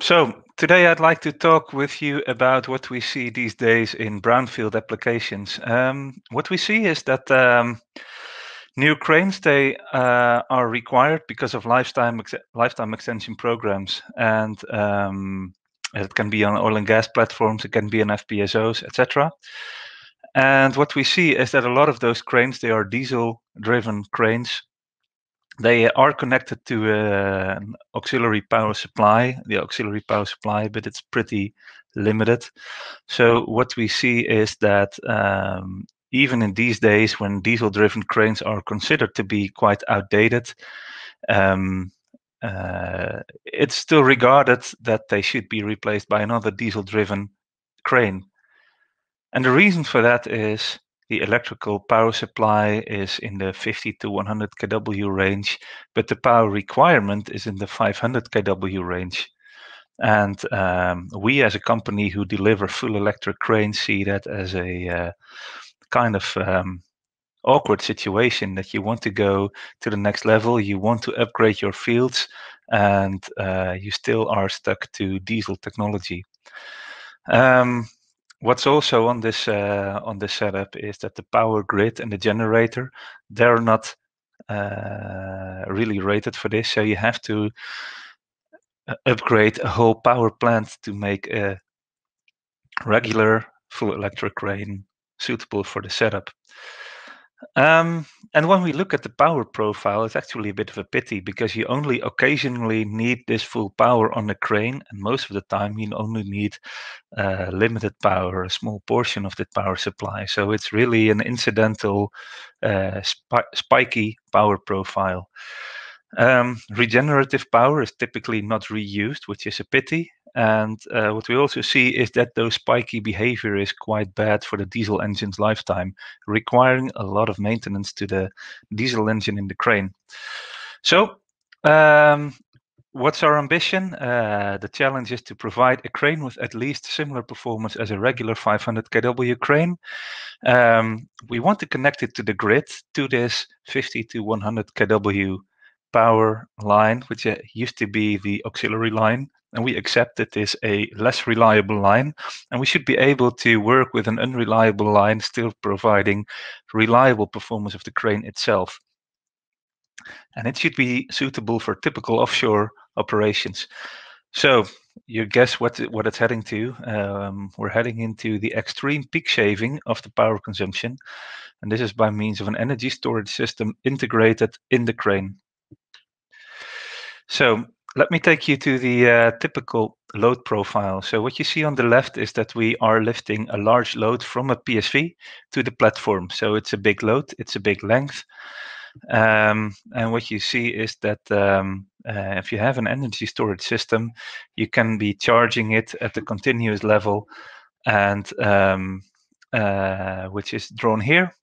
So today I'd like to talk with you about what we see these days in brownfield applications. What we see is that new cranes they are required because of lifetime extension programs, and it can be on oil and gas platforms, it can be on FPSOs, etc. And what we see is that a lot of those cranes they are diesel-driven cranes. They are connected to an auxiliary power supply, but it's pretty limited. So what we see is that even in these days, when diesel-driven cranes are considered to be quite outdated, um, it's still regarded that they should be replaced by another diesel-driven crane. And the reason for that is the electrical power supply is in the 50 to 100 kW range, but the power requirement is in the 500 kW range. And we, as a company who deliver full electric cranes, see that as a kind of awkward situation that you want to go to the next level, you want to upgrade your fields, and you still are stuck to diesel technology. What's also on this setup is that the power grid and the generator, they're not really rated for this, so you have to upgrade a whole power plant to make a regular full electric crane suitable for the setup. And when we look at the power profile, it's actually a bit of a pity because you only occasionally need this full power on the crane, and most of the time you only need limited power, a small portion of the power supply. So it's really an incidental, spiky power profile. Regenerative power is typically not reused, which is a pity. And what we also see is that those spiky behavior is quite bad for the diesel engine's lifetime, requiring a lot of maintenance to the diesel engine in the crane. So, what's our ambition? The challenge is to provide a crane with at least similar performance as a regular 500 kW crane. We want to connect it to the grid, to this 50 to 100 kW power line, which used to be the auxiliary line. And we accept it is a less reliable line, and we should be able to work with an unreliable line, still providing reliable performance of the crane itself. And it should be suitable for typical offshore operations. So you guess what it's heading to. We're heading into the extreme peak shaving of the power consumption, and this is by means of an energy storage system integrated in the crane. So let me take you to the typical load profile. So what you see on the left is that we are lifting a large load from a PSV to the platform. So it's a big load, it's a big length. And what you see is that if you have an energy storage system, you can be charging it at a continuous level, and which is drawn here.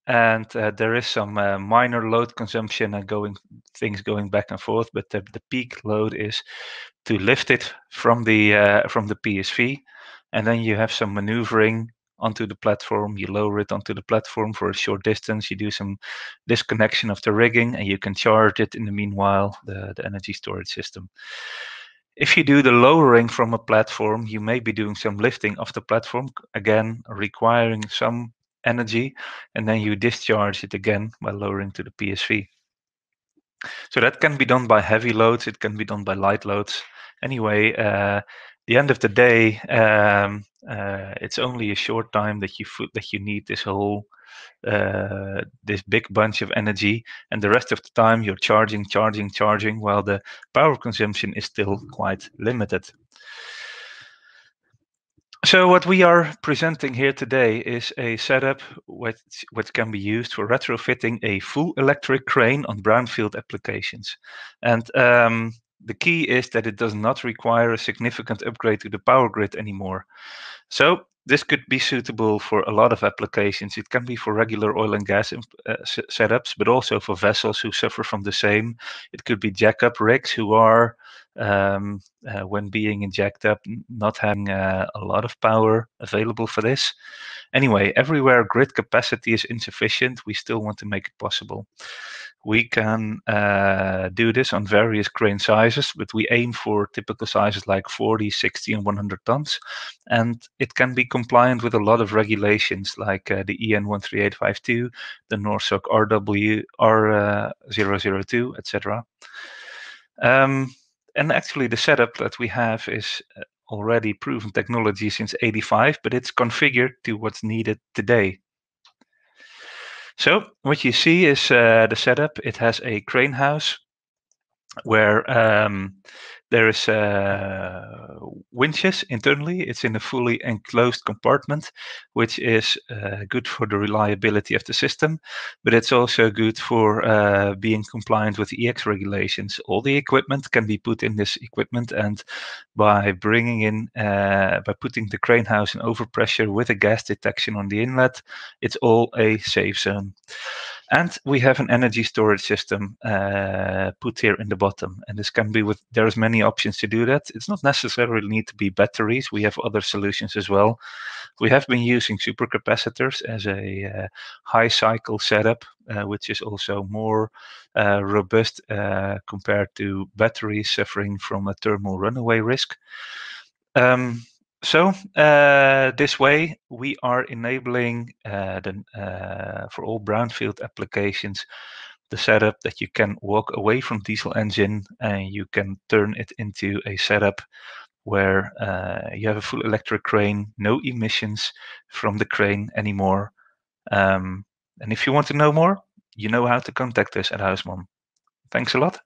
And there is some minor load consumption and things going back and forth, but the peak load is to lift it from the PSV, and then you have some maneuvering onto the platform. You lower it onto the platform for a short distance. You do some disconnection of the rigging, and you can charge it in the meanwhile, the energy storage system. If you do the lowering from a platform, you may be doing some lifting of the platform, again requiring some energy, and then you discharge it again by lowering to the PSV. So that can be done by heavy loads, it can be done by light loads. Anyway, the end of the day, it's only a short time that you need this whole this big bunch of energy, and the rest of the time you're charging, while the power consumption is still quite limited. So what we are presenting here today is a setup which can be used for retrofitting a full electric crane on brownfield applications. And the key is that it does not require a significant upgrade to the power grid anymore. So this could be suitable for a lot of applications. It can be for regular oil and gas setups, but also for vessels who suffer from the same. It could be jackup rigs who are, when being jacked up, not having a lot of power available for this. Anyway, everywhere grid capacity is insufficient, we still want to make it possible. We can do this on various crane sizes, but we aim for typical sizes like 40, 60, and 100 tons. And it can be compliant with a lot of regulations like the EN 13852, the NORSOC RW R002, etc. And actually, the setup that we have is already proven technology since '85, but it's configured to what's needed today. So what you see is the setup. It has a crane house where there is winches internally. It's in a fully enclosed compartment, which is good for the reliability of the system, but it's also good for being compliant with EX regulations. All the equipment can be put in this equipment, and by by putting the crane house in overpressure with a gas detection on the inlet, it's all a safe zone. And we have an energy storage system put here in the bottom. And this can be there's many options to do that. It's not necessarily need to be batteries. We have other solutions as well. We have been using supercapacitors as a high cycle setup, which is also more robust compared to batteries suffering from a thermal runaway risk. So this way, we are enabling for all brownfield applications the setup that you can walk away from diesel engine and you can turn it into a setup where you have a full electric crane, no emissions from the crane anymore. And if you want to know more, you know how to contact us at Huisman. Thanks a lot.